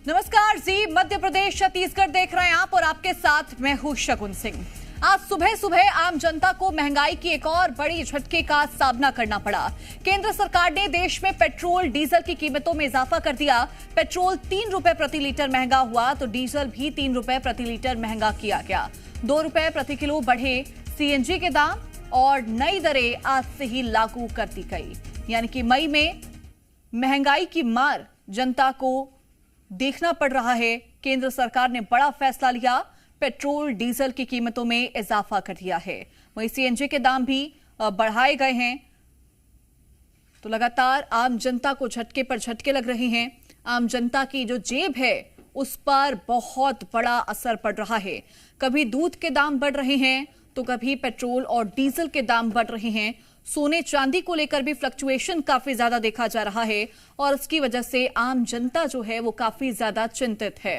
नमस्कार जी, मध्य प्रदेश छत्तीसगढ़ देख रहे हैं आप और आपके साथ मैं हूं शगुन सिंह। आज सुबह सुबह आम जनता को महंगाई की एक और बड़ी झटके का सामना करना पड़ा। केंद्र सरकार ने देश में पेट्रोल डीजल की कीमतों में इजाफा कर दिया। पेट्रोल 3 रुपए प्रति लीटर महंगा हुआ तो डीजल भी 3 रुपए प्रति लीटर महंगा किया गया। 2 रुपए प्रति किलो बढ़े सीएनजी के दाम और नई दरें आज से ही लागू कर दी गई। यानी कि मई में महंगाई की मार जनता को देखना पड़ रहा है। केंद्र सरकार ने बड़ा फैसला लिया, पेट्रोल डीजल की कीमतों में इजाफा कर दिया है। वहीं सीएनजी के दाम भी बढ़ाए गए हैं। तो लगातार आम जनता को झटके पर झटके लग रहे हैं। आम जनता की जो जेब है उस पर बहुत बड़ा असर पड़ रहा है। कभी दूध के दाम बढ़ रहे हैं तो कभी पेट्रोल और डीजल के दाम बढ़ रहे हैं। सोने चांदी को लेकर भी फ्लक्चुएशन काफी ज्यादा देखा जा रहा है और उसकी वजह से आम जनता जो है वो काफी ज्यादा चिंतित है।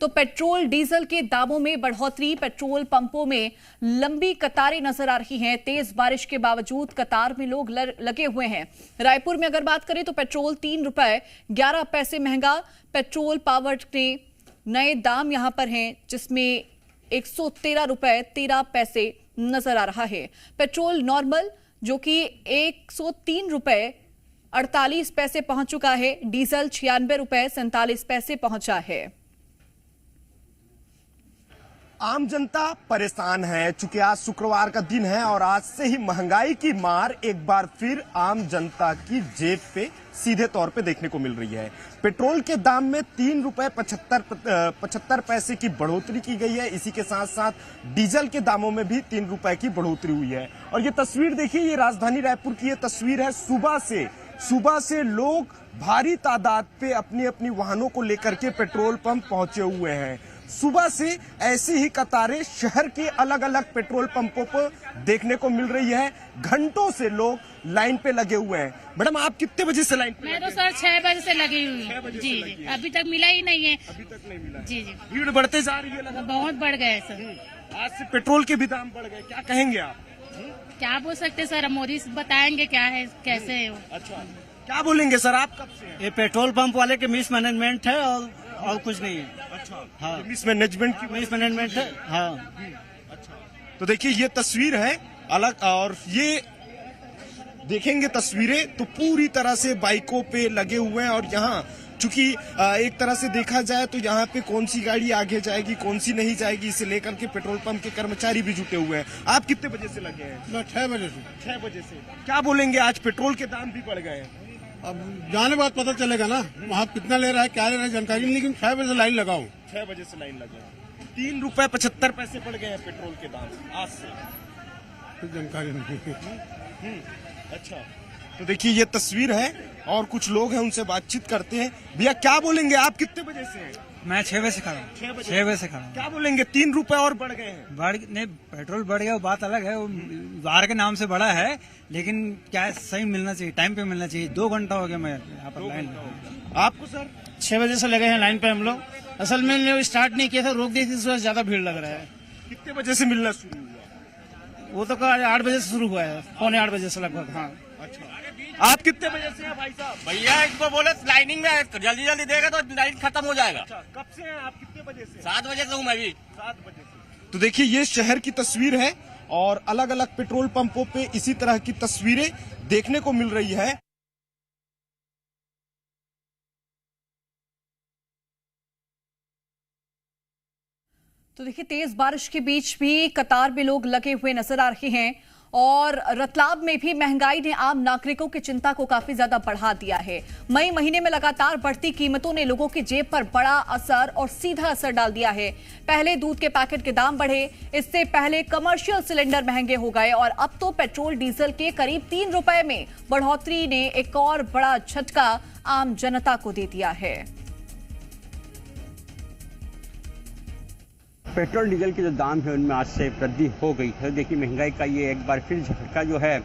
तो पेट्रोल डीजल के दामों में बढ़ोतरी, पेट्रोल पंपों में लंबी कतारें नजर आ रही हैं। तेज बारिश के बावजूद कतार में लोग लगे हुए हैं। रायपुर में अगर बात करें तो पेट्रोल 3 रुपए 11 पैसे महंगा। पेट्रोल पावर के नए दाम यहां पर हैं जिसमें 113 रुपए 13 पैसे नजर आ रहा है। पेट्रोल नॉर्मल जो कि 103 रुपए 48 पैसे पहुंच चुका है। डीजल 96 रुपए 47 पैसे पहुंचा है। आम जनता परेशान है चूंकि आज शुक्रवार का दिन है और आज से ही महंगाई की मार एक बार फिर आम जनता की जेब पे सीधे तौर पे देखने को मिल रही है। पेट्रोल के दाम में 3 रुपए 75 पैसे की बढ़ोतरी की गई है। इसी के साथ साथ डीजल के दामों में भी 3 रुपए की बढ़ोतरी हुई है। और ये तस्वीर देखिए, ये राजधानी रायपुर की ये तस्वीर है। सुबह से लोग भारी तादाद पे अपनी अपनी वाहनों को लेकर के पेट्रोल पंप पहुंचे हुए हैं। सुबह से ऐसी ही कतारें शहर के अलग अलग पेट्रोल पंपों पर देखने को मिल रही है। घंटों से लोग लाइन पे लगे हुए हैं। मैडम, आप कितने बजे से लाइन पे? मैं तो सर 6 बजे से लगी हुई हूँ। जी, अभी तक मिला ही नहीं है। अभी तक नहीं मिला। जी। भीड़ बढ़ते जा रही है। बहुत बढ़ गए सर। आज से पेट्रोल के भी दाम बढ़ गए, क्या कहेंगे आप? क्या बोल सकते सर, मोदी बताएंगे क्या है कैसे है वो। अच्छा, क्या बोलेंगे सर, आप कब से हैं? ये पेट्रोल पंप वाले के मिसमैनेजमेंट है और कुछ नहीं है। अच्छा, हाँ, मिसमैनेजमेंट है। हाँ, अच्छा, तो देखिए ये तस्वीर है अलग, और ये देखेंगे तस्वीरें तो पूरी तरह से बाइकों पे लगे हुए हैं। और यहाँ चूंकि एक तरह से देखा जाए तो यहाँ पे कौन सी गाड़ी आगे जाएगी कौन सी नहीं जाएगी, इसे लेकर के पेट्रोल पंप के कर्मचारी भी जुटे हुए हैं। आप कितने बजे से लगे हैं? मैं 6 बजे से। 6 बजे से। क्या बोलेंगे, आज पेट्रोल के दाम भी बढ़ गए हैं? अब जाने बाद पता चलेगा ना, वहाँ कितना ले रहा है क्या ले रहा है जानकारी नहीं, लेकिन 6 बजे से लाइन लगाऊं। 6 बजे से लाइन लगे। 3 रुपए 75 पैसे बढ़ गए हैं पेट्रोल के दाम आज से। कुछ जानकारी नहीं। अच्छा, तो देखिए ये तस्वीर है और कुछ लोग हैं, उनसे बातचीत करते हैं। भैया क्या बोलेंगे, आप कितने बजे से हैं? मैं 6 बजे से खड़ा हूँ। 6 बजे से खड़ा हूँ। क्या बोलेंगे, 3 रुपए और बढ़ गए हैं? नहीं, पेट्रोल बढ़ गया वो बात अलग है, वो बाहर के नाम से बढ़ा है, लेकिन क्या है, सही मिलना चाहिए, टाइम पे मिलना चाहिए। 2 घंटा हो गया मैं यहाँ पर लाइन। आपको सर? 6 बजे से लगे हैं लाइन पे हम लोग। असल में स्टार्ट नहीं किया था, रोक दी थी, इस वजह से ज्यादा भीड़ लग रहा है। कितने बजे से मिलना शुरू हुआ? वो तो 8 बजे से शुरू हुआ है, पौने 8 बजे से लगभग। हाँ, अच्छा, आप कितने बजे से हैं भाई साहब? भैया इनको बोले लाइनिंग में जल्दी जल्दी देगा तो लाइन खत्म हो जाएगा। अच्छा, कब से हैं आप, कितने बजे से? 7 बजे से हूँ मैं भी। 7 बजे से। तो देखिए ये शहर की तस्वीर है और अलग अलग पेट्रोल पंपों पे इसी तरह की तस्वीरें देखने को मिल रही है। तो देखिए तेज बारिश के बीच भी कतार में लोग लगे हुए नजर आ रहे हैं और रतलाम में भी महंगाई ने आम नागरिकों की चिंता को काफी ज्यादा बढ़ा दिया है। मई महीने में लगातार बढ़ती कीमतों ने लोगों की जेब पर बड़ा असर और सीधा असर डाल दिया है। पहले दूध के पैकेट के दाम बढ़े, इससे पहले कमर्शियल सिलेंडर महंगे हो गए और अब तो पेट्रोल डीजल के करीब 3 रुपए में बढ़ोतरी ने एक और बड़ा झटका आम जनता को दे दिया है। पेट्रोल डीजल के जो दाम है उनमें आज से वृद्धि हो गई है। देखिए महंगाई का ये एक बार फिर झटका जो है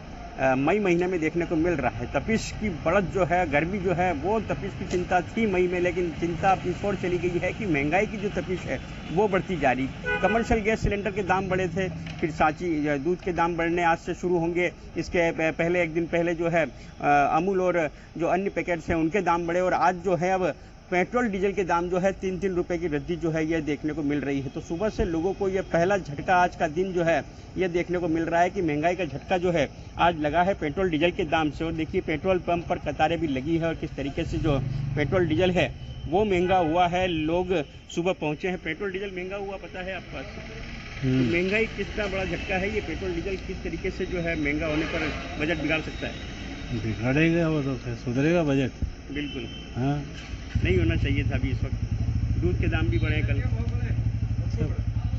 मई महीने में देखने को मिल रहा है। तपिश की बढ़त जो है, गर्मी जो है, वो तपिश की चिंता थी मई में, लेकिन चिंता अपनी छोड़ चली गई है कि महंगाई की जो तपिश है वो बढ़ती जा रही। कमर्शियल गैस सिलेंडर के दाम बढ़े थे, फिर सांची दूध के दाम बढ़ने आज से शुरू होंगे। इसके पहले एक दिन पहले जो है अमूल और जो अन्य पैकेट्स हैं उनके दाम बढ़े और आज जो है अब पेट्रोल डीजल के दाम जो है 3-3 रुपए की वृद्धि जो है ये देखने को मिल रही है। तो सुबह से लोगों को ये पहला झटका आज का दिन जो है ये देखने को मिल रहा है कि महंगाई का झटका जो है आज लगा है पेट्रोल डीजल के दाम से। और देखिए पेट्रोल पंप पर कतारें भी लगी है और किस तरीके से जो पेट्रोल डीजल है वो महंगा हुआ है। लोग सुबह पहुंचे हैं, पेट्रोल डीजल महंगा हुआ पता है आपको? तो महंगाई कितना बड़ा झटका है ये, पेट्रोल डीजल किस तरीके से जो है महंगा होने पर बजट बिगाड़ सकता है? बिगड़ेगा वो तो फिर सुधरेगा बजट। बिल्कुल हाँ, नहीं होना चाहिए था अभी इस वक्त। दूध के दाम भी बढ़े कल,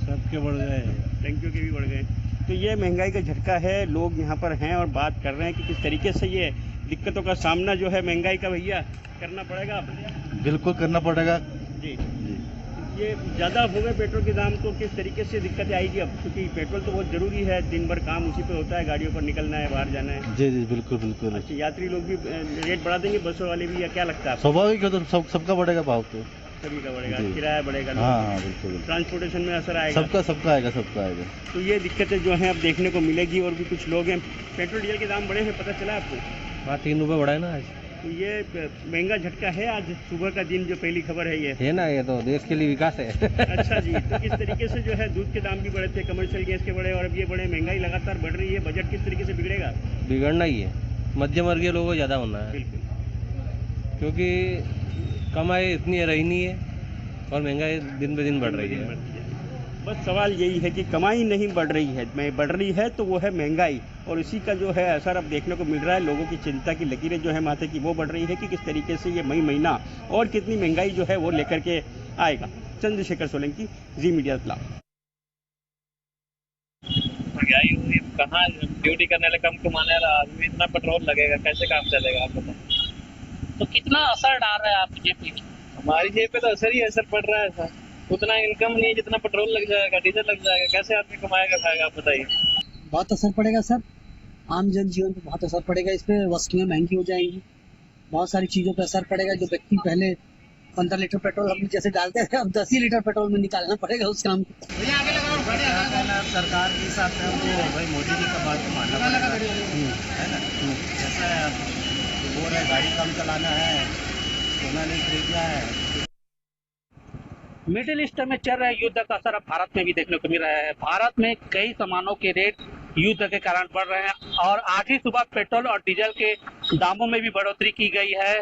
सबके बढ़ गए, टंकियों के भी बढ़ गए। तो ये महंगाई का झटका है। लोग यहाँ पर हैं और बात कर रहे हैं कि किस तरीके से ये दिक्कतों का सामना जो है महंगाई का भैया करना पड़ेगा। आप बिल्कुल करना पड़ेगा जी। ये ज़्यादा हो गए पेट्रोल के दाम, तो किस तरीके से दिक्कतें आएगी अब? क्योंकि पेट्रोल तो बहुत ज़रूरी है, दिन भर काम उसी पे होता है, गाड़ियों पर निकलना है, बाहर जाना है। जी जी बिल्कुल बिल्कुल। अच्छा, यात्री लोग भी रेट बढ़ा देंगे, बसों वाले भी, या क्या लगता है आपको? स्वाभाविक है, तो सबका बढ़ेगा भाव तो, सभी का बढ़ेगा, जी। किराया बढ़ेगा, हाँ बिल्कुल, ट्रांसपोर्टेशन में असर आएगा, सबका आएगा। तो ये दिक्कतें जो हैं अब देखने को मिलेगी। और भी कुछ लोग हैं, पेट्रोल डीजल के दाम बढ़े हैं, पता चला आपको? हाँ 3 रुपये बढ़ा है ना आज। तो ये महंगा झटका है आज सुबह का दिन, जो पहली खबर है ये है ना, ये तो देश के लिए विकास है। अच्छा जी। तो किस तरीके से जो है दूध के दाम भी बढ़े थे, कमर्शियल गैस के बढ़े, और अब ये बढ़े, महंगाई लगातार बढ़ रही है, बजट किस तरीके से बिगड़ेगा? बिगड़ना ही है, मध्यम वर्गीय लोगों को ज़्यादा होना है, बिल्कुल, क्योंकि कमाई इतनी रही नहीं है और महंगाई दिन ब दिन बढ़ रही है। बस सवाल यही है कि कमाई नहीं बढ़ रही है, बढ़ रही है तो वो है महंगाई, और इसी का जो है असर अब देखने को मिल रहा है। लोगों की चिंता की लकीरें जो है माथे की वो बढ़ रही है कि किस तरीके से ये मई महीना और कितनी महंगाई जो है वो लेकर के आएगा। चंद्रशेखर सोलंकी, जी मीडिया इत्तलाह। महंगाई हुई, कहाँ ड्यूटी करने लगे, कम कमाने वाला आदमी, इतना पेट्रोल लगेगा, कैसे काम चलेगा आप बताओ? तो कितना असर डाल रहा है आपकी जेब पे? हमारी जेब पे तो असर ही असर पड़ रहा है सर। उतना इनकम नहीं, जितना पेट्रोल लग जाएगा, डीजल लग जाएगा, कैसे आदमी कमाएगा खाएगा आप बताइए? बहुत असर पड़ेगा सर, आम जन जीवन पे बहुत असर पड़ेगा। इस पे वस्तुएं महंगी हो जाएंगी, बहुत सारी चीजों पे असर पड़ेगा। जो व्यक्ति पहले 15 लीटर पेट्रोल हम जैसे डालते थे, अब 10 ही लीटर पेट्रोल में निकालना पड़ेगा उस काम को। सरकार के हिसाब से हमको भाई मोदी जी का बात तो मानना पड़ेगा, है ना। जैसा बोल रहे गाड़ी कम चलाना है, सोना नहीं खरीदना है। मिडिल ईस्ट में चल रहे युद्ध का असर अब भारत में भी देखने को मिल रहा है। भारत में कई सामानों के रेट युद्ध के कारण बढ़ रहे हैं और आज ही सुबह पेट्रोल और डीजल के दामों में भी बढ़ोतरी की गई है।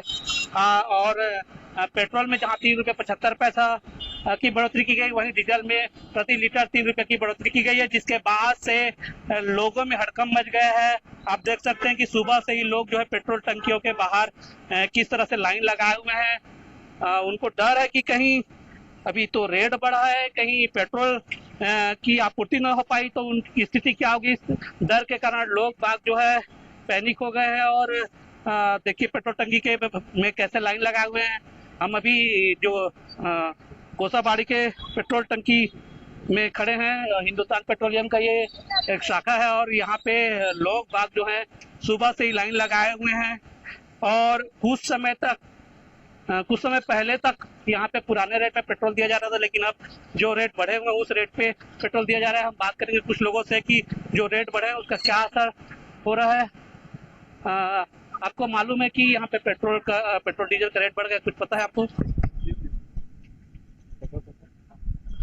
और पेट्रोल में जहां 3 रुपये 75 पैसा की बढ़ोतरी की गई, वहीं डीजल में प्रति लीटर 3 रुपये की बढ़ोतरी की गई है, जिसके बाद से लोगों में हड़कंप मच गया है। आप देख सकते हैं कि सुबह से ही लोग जो है पेट्रोल टंकियों के बाहर किस तरह से लाइन लगाए हुए हैं। उनको डर है कि कहीं अभी तो रेट बढ़ा है, कहीं पेट्रोल की आपूर्ति न हो पाई तो उनकी स्थिति क्या होगी। इस डर के कारण लोग बाग जो है पैनिक हो गए हैं और देखिए पेट्रोल टंकी के में कैसे लाइन लगाए हुए हैं। हम अभी जो कोसाबाड़ी के पेट्रोल टंकी में खड़े हैं, हिंदुस्तान पेट्रोलियम का ये एक शाखा है और यहाँ पे लोग बाग जो है सुबह से ही लाइन लगाए हुए हैं। और कुछ समय पहले तक यहाँ पे पुराने रेट पे पेट्रोल दिया जा रहा था, लेकिन अब जो रेट बढ़े हुए हैं उस रेट पे पेट्रोल दिया जा रहा है। हम बात करेंगे कुछ लोगों से कि जो रेट बढ़े हैं उसका क्या असर हो रहा है। आपको मालूम है कि यहाँ पे पेट्रोल डीजल का रेट बढ़ गया, कुछ पता है आपको?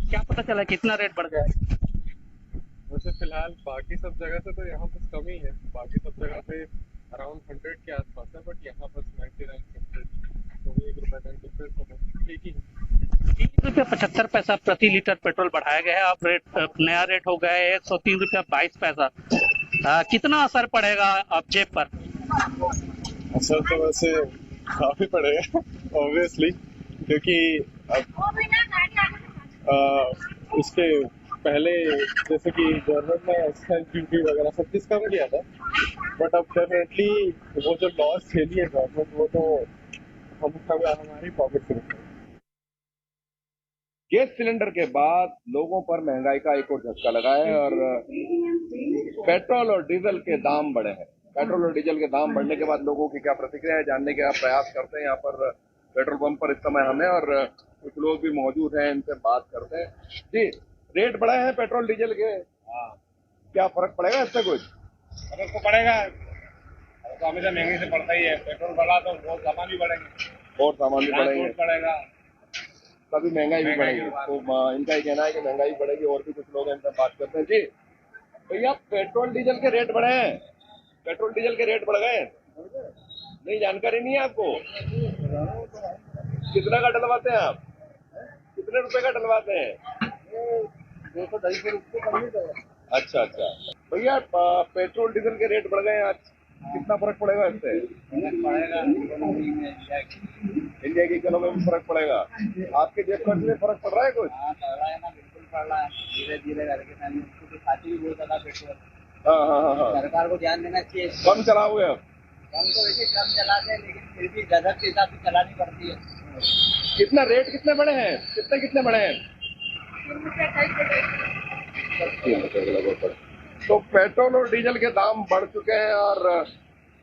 क्या पता चला कितना रेट बढ़ गया है? वैसे फिलहाल बाकी सब जगह से तो यहाँ बस कम ही है, बाकी सब जगह पे अराउंड 100 के आसपास है, बट यहाँ बस 99 तो 1 रुपये का डिफरेंस ठीक ही है। 3 रुपये 75 पैसा प्रति लीटर पेट्रोल बढ़ाया गया है। अब नया रेट हो गया है 103 रुपया 22 पैसा। कितना असर पड़ेगा अब जेब पर? असर तो वैसे काफी पड़ेगा ऑब्वियसली, क्योंकि अब इसके पहले जैसे कि गवर्नमेंट ने एक्साइज ड्यूटी वगैरह सब चीज कम किया था, बट अब डेफिनेटली वो जो लॉस झेली है गवर्नमेंट वो तो हमारी पॉकेट से। गैस सिलेंडर के बाद लोगों पर महंगाई का एक और झटका लगा है और पेट्रोल और डीजल के दाम बढ़े हैं। पेट्रोल और डीजल के दाम बढ़ने के बाद लोगों की क्या प्रतिक्रिया है जानने का प्रयास करते हैं। यहाँ पर पेट्रोल पंप पर इस समय हमें और कुछ लोग भी मौजूद हैं, इनसे बात करते हैं। जी, रेट बढ़े हैं पेट्रोल डीजल के, क्या फर्क पड़ेगा इससे? कुछ फर्क तो पड़ेगा, तो हमेशा महंगी से पड़ता ही है। पेट्रोल बढ़ा तो बहुत सामान भी बढ़ेंगे। और सामान भी बढ़ेंगे, तभी महंगाई भी बढ़ेगी। तो इनका ही कहना है कि महंगाई बढ़ेगी। और भी कुछ लोग इनसे बात करते हैं। जी भैया, पेट्रोल डीजल के रेट बढ़े हैं, पेट्रोल डीजल के रेट बढ़ गए, नहीं जानकारी नहीं है आपको? कितना का डलवाते हैं आप? कितने रुपए का डलवाते हैं? 200-250 अच्छा अच्छा भैया, पेट्रोल डीजल के रेट बढ़ गए हैं, आज कितना फर्क पड़ेगा इससे? इंडिया की इकोनॉमी में फर्क पड़ेगा। आपके जेब खर्च में फर्क पड़ रहा है कुछ? बिल्कुल पड़ रहा है, धीरे धीरे करके खाती भी बहुत ज्यादा पेट्रोल। हाँ। सरकार को ध्यान देना चाहिए। कम चलाओगे अब? हम तो वैसे कम चलाते हैं, लेकिन फिर भी गजब के हिसाब से चलानी पड़ती है। कितना रेट कितने बढ़े हैं? कितने बढ़े हैं? तो पेट्रोल और डीजल के दाम बढ़ चुके हैं और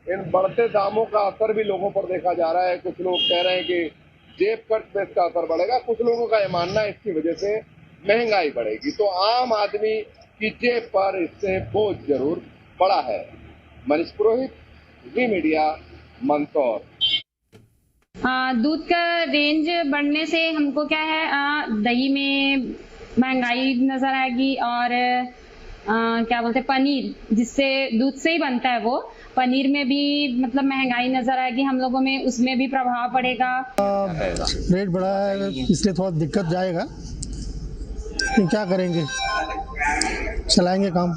इन बढ़ते दामों का असर भी लोगों पर देखा जा रहा है। कुछ लोग कह रहे हैं कि जेब खर्च पे इसका असर बढ़ेगा, कुछ लोगों का यह मानना है इसकी वजह से महंगाई बढ़ेगी। तो आम आदमी की जेब पर इससे बोझ जरूर पड़ा है। मनीष पुरोहित, वी मीडिया, मंदसौर। दूध का रेंज बढ़ने से हमको क्या है, दही में महंगाई नजर आएगी और क्या बोलते हैं, पनीर जिससे दूध से ही बनता है, वो पनीर में भी मतलब महंगाई नजर आएगी हम लोगों में, उसमें भी प्रभाव पड़ेगा। रेट बढ़ा है इसलिए थोड़ा दिक्कत जाएगा, लेकिन क्या करेंगे, चलाएंगे काम,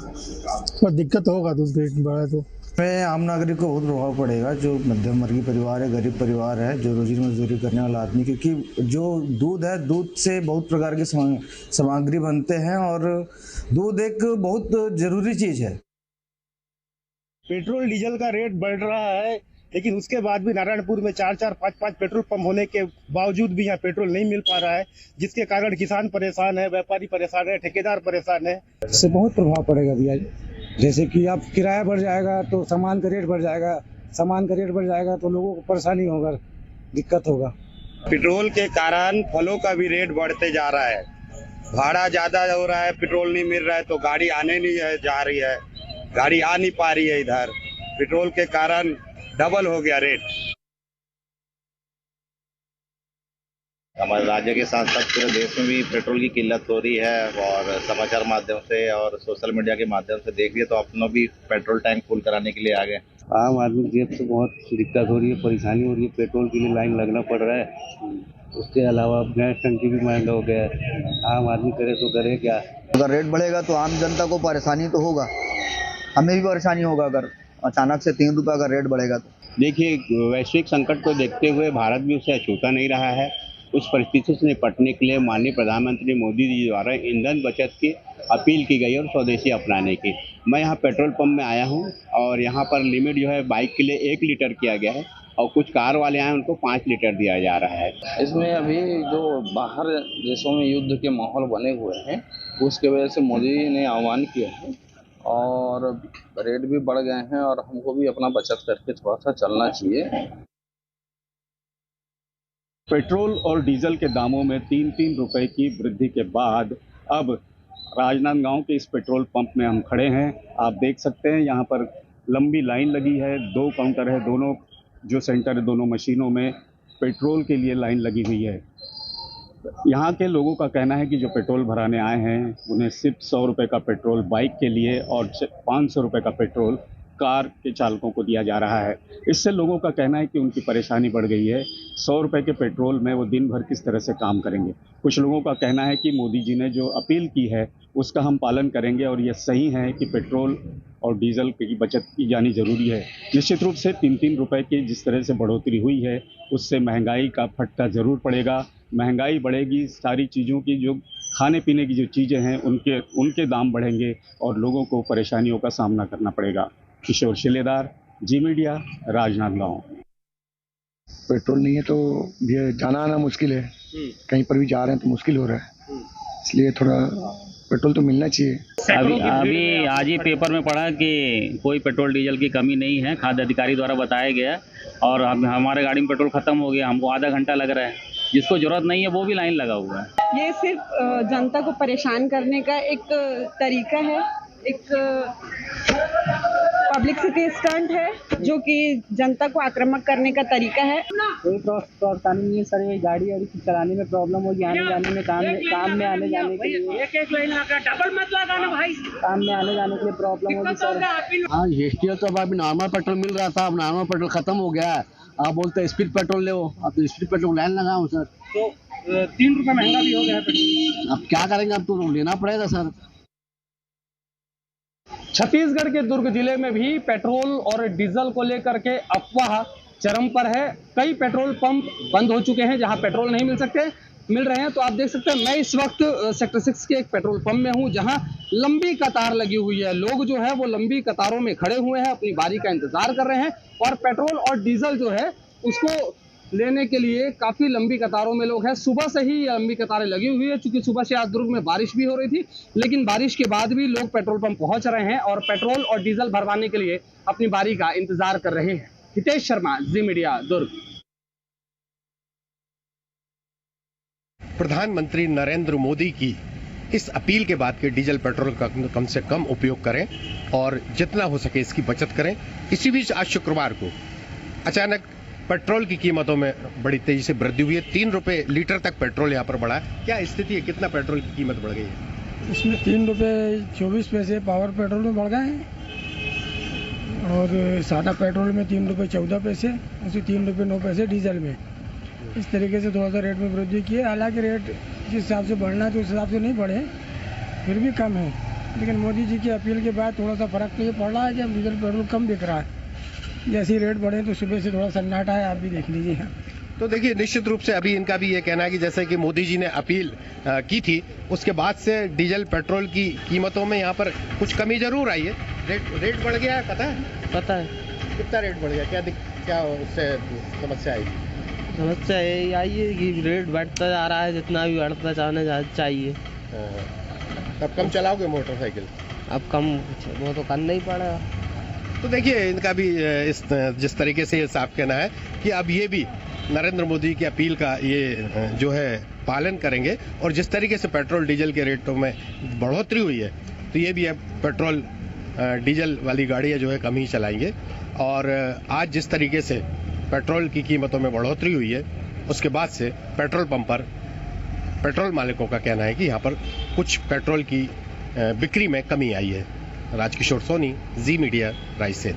थोड़ा दिक्कत होगा। दूध रेट बढ़ा तो आम नागरिक को बहुत प्रभाव पड़ेगा, जो मध्यम वर्गीय परिवार है, गरीब परिवार है, जो रोजी मजदूरी करने वाला आदमी, क्योंकि जो दूध है, दूध से बहुत प्रकार की सामग्री बनते हैं और दूध एक बहुत जरूरी चीज है। पेट्रोल डीजल का रेट बढ़ रहा है, लेकिन उसके बाद भी नारायणपुर में 4-4, 5-5 पेट्रोल पंप होने के बावजूद भी यहाँ पेट्रोल नहीं मिल पा रहा है, जिसके कारण किसान परेशान है, व्यापारी परेशान है, ठेकेदार परेशान है। इससे बहुत प्रभाव पड़ेगा भैया। जैसे कि आप किराया बढ़ जाएगा तो सामान का रेट बढ़ जाएगा, सामान का रेट बढ़ जाएगा तो लोगों को परेशानी होगा, दिक्कत होगा। पेट्रोल के कारण फलों का भी रेट बढ़ते जा रहा है, भाड़ा ज्यादा हो रहा है, पेट्रोल नहीं मिल रहा है तो गाड़ी आने नहीं जा रही है, गाड़ी आ नहीं पा रही है इधर, पेट्रोल के कारण डबल हो गया रेट। हमारे राज्य के साथ साथ पूरे देश में भी पेट्रोल की किल्लत हो रही है और समाचार माध्यम से और सोशल मीडिया के माध्यम से देख लिया तो अपनों भी पेट्रोल टैंक फुल कराने के लिए आ गए। आम आदमी जेब से बहुत दिक्कत हो रही है, परेशानी हो रही है, पेट्रोल के लिए लाइन लगना पड़ रहा है। उसके अलावा गैस टंकी भी महंगा हो गया है, आम आदमी करे तो करे क्या। अगर रेट बढ़ेगा तो आम जनता को परेशानी तो होगा, हमें भी परेशानी होगा अगर अचानक से 3 रुपये का रेट बढ़ेगा तो। देखिए, वैश्विक संकट को देखते हुए भारत भी उसे अछूता नहीं रहा है। उस परिस्थिति से निपटने के लिए माननीय प्रधानमंत्री मोदी जी द्वारा ईंधन बचत की अपील की गई और स्वदेशी अपनाने की। मैं यहाँ पेट्रोल पंप में आया हूँ और यहाँ पर लिमिट जो है बाइक के लिए 1 लीटर किया गया है और कुछ कार वाले आए उनको 5 लीटर दिया जा रहा है। इसमें अभी जो बाहर देशों में युद्ध के माहौल बने हुए हैं, उसके वजह से मोदी जी ने आह्वान किया है और रेट भी बढ़ गए हैं और हमको भी अपना बचत करके थोड़ा सा चलना चाहिए। पेट्रोल और डीजल के दामों में 3-3 रुपए की वृद्धि के बाद अब राजनांदगांव के इस पेट्रोल पंप में हम खड़े हैं। आप देख सकते हैं यहाँ पर लंबी लाइन लगी है, 2 काउंटर है, दोनों जो सेंटर है दोनों मशीनों में पेट्रोल के लिए लाइन लगी हुई है। यहाँ के लोगों का कहना है कि जो पेट्रोल भराने आए हैं उन्हें सिर्फ 100 रुपये का पेट्रोल बाइक के लिए और 500 रुपये का पेट्रोल कार के चालकों को दिया जा रहा है। इससे लोगों का कहना है कि उनकी परेशानी बढ़ गई है। 100 रुपये के पेट्रोल में वो दिन भर किस तरह से काम करेंगे। कुछ लोगों का कहना है कि मोदी जी ने जो अपील की है उसका हम पालन करेंगे और ये सही है कि पेट्रोल और डीजल की बचत की जानी ज़रूरी है। निश्चित रूप से 3-3 रुपये की जिस तरह से बढ़ोतरी हुई है उससे महंगाई का फटका ज़रूर पड़ेगा। महंगाई बढ़ेगी, सारी चीज़ों की जो खाने पीने की जो चीज़ें हैं उनके दाम बढ़ेंगे और लोगों को परेशानियों का सामना करना पड़ेगा। किशोर शिलेदार, जी मीडिया, राजनांदगांव। पेट्रोल नहीं है तो ये जाना आना मुश्किल है, कहीं पर भी जा रहे हैं तो मुश्किल हो रहा है, इसलिए थोड़ा पेट्रोल तो मिलना चाहिए। अभी आज ही पेपर में पढ़ा कि कोई पेट्रोल डीजल की कमी नहीं है, खाद्य अधिकारी द्वारा बताया गया और हमारे गाड़ी में पेट्रोल खत्म हो गया, हमको आधा घंटा लग रहा है, जिसको जरूरत नहीं है वो भी लाइन लगा हुआ है। ये सिर्फ जनता को परेशान करने का एक तरीका है, एक पब्लिसिटी स्टंट है जो कि जनता को आक्रामक करने का तरीका है। कोई परेशानी नहीं है सर, ये गाड़ी चलाने में प्रॉब्लम होगी, आने जाने में काम में आने जाने के लिए डबल मत लगाना भाई, काम में आने जाने के लिए प्रॉब्लम होगी सर। हाँ हिस्ट्री तो अब अभी नॉर्मल पेट्रोल मिल रहा था, अब नॉर्मल पेट्रोल खत्म हो गया है। आप बोलते हैं स्पीड पेट्रोल ले, अब तो स्पीड पेट्रोल लाइन लगाऊं सर, तो 3 रुपए महंगा भी हो गया पेट्रोल। अब क्या करेंगे, अब तो लेना पड़ेगा सर। छत्तीसगढ़ के दुर्ग जिले में भी पेट्रोल और डीजल को लेकर के अफवाह चरम पर है। कई पेट्रोल पंप बंद हो चुके हैं जहां पेट्रोल नहीं मिल रहे हैं। तो आप देख सकते हैं मैं इस वक्त सेक्टर 6 के एक पेट्रोल पंप में हूं जहां लंबी कतार लगी हुई है। लोग जो है वो लंबी कतारों में खड़े हुए हैं, अपनी बारी का इंतजार कर रहे हैं और पेट्रोल और डीजल जो है उसको लेने के लिए काफी लंबी कतारों में लोग हैं। सुबह से ही ये लंबी कतारें लगी हुई है, क्योंकि सुबह से आज दुर्ग में बारिश भी हो रही थी, लेकिन बारिश के बाद भी लोग पेट्रोल पंप पहुंच रहे हैं और पेट्रोल और डीजल भरवाने के लिए अपनी बारी का इंतजार कर रहे हैं। हितेश शर्मा, जी मीडिया, दुर्ग। प्रधानमंत्री नरेंद्र मोदी की इस अपील के बाद कि डीजल पेट्रोल का कम से कम उपयोग करें और जितना हो सके इसकी बचत करें। इसी बीच आज शुक्रवार को अचानक पेट्रोल की कीमतों में बड़ी तेजी से वृद्धि हुई है। 3 रुपए लीटर तक पेट्रोल यहाँ पर बढ़ा है। क्या स्थिति है, कितना पेट्रोल की कीमत बढ़ गई है? इसमें 3 रुपए 24 पैसे पावर पेट्रोल में बढ़ गए हैं और सादा पेट्रोल में 3 रुपए 14 पैसे, उसी 3 रुपए 9 पैसे डीजल में। इस तरीके से थोड़ा सा रेट में वृद्धि की है। हालांकि रेट जिस हिसाब से बढ़ना है तो उस हिसाब से नहीं बढ़े, फिर भी कम है। लेकिन मोदी जी की अपील के बाद थोड़ा सा फर्क तो ये पड़ रहा है कि अब डीजल पेट्रोल कम बिक रहा है। जैसी रेट बढ़े तो सुबह से थोड़ा सन्नाटा है, आप भी देख लीजिए। तो देखिए निश्चित रूप से अभी इनका भी ये कहना है कि जैसे कि मोदी जी ने अपील की थी उसके बाद से डीजल पेट्रोल की कीमतों में यहाँ पर कुछ कमी जरूर आई है। रेट बढ़ गया है, पता है कितना रेट बढ़ गया, क्या उससे समस्या आई? समस्या यही आई है कि रेट बढ़ता जा रहा है, जितना भी बढ़ता जाना चाहिए। तब कम चलाओगे मोटरसाइकिल? अब कम वो तो करना ही पड़ेगा। तो देखिए इनका भी जिस तरीके से ये साफ कहना है कि अब ये भी नरेंद्र मोदी की अपील का ये जो है पालन करेंगे और जिस तरीके से पेट्रोल डीजल के रेटों में बढ़ोतरी हुई है तो ये भी अब पेट्रोल डीजल वाली गाड़ियाँ जो है कम ही चलाएंगे। और आज जिस तरीके से पेट्रोल की कीमतों में बढ़ोतरी हुई है उसके बाद से पेट्रोल पंप पर पेट्रोल मालिकों का कहना है कि यहाँ पर कुछ पेट्रोल की बिक्री में कमी आई है। राजकिशोर सोनी, जी मीडिया, रायसेन।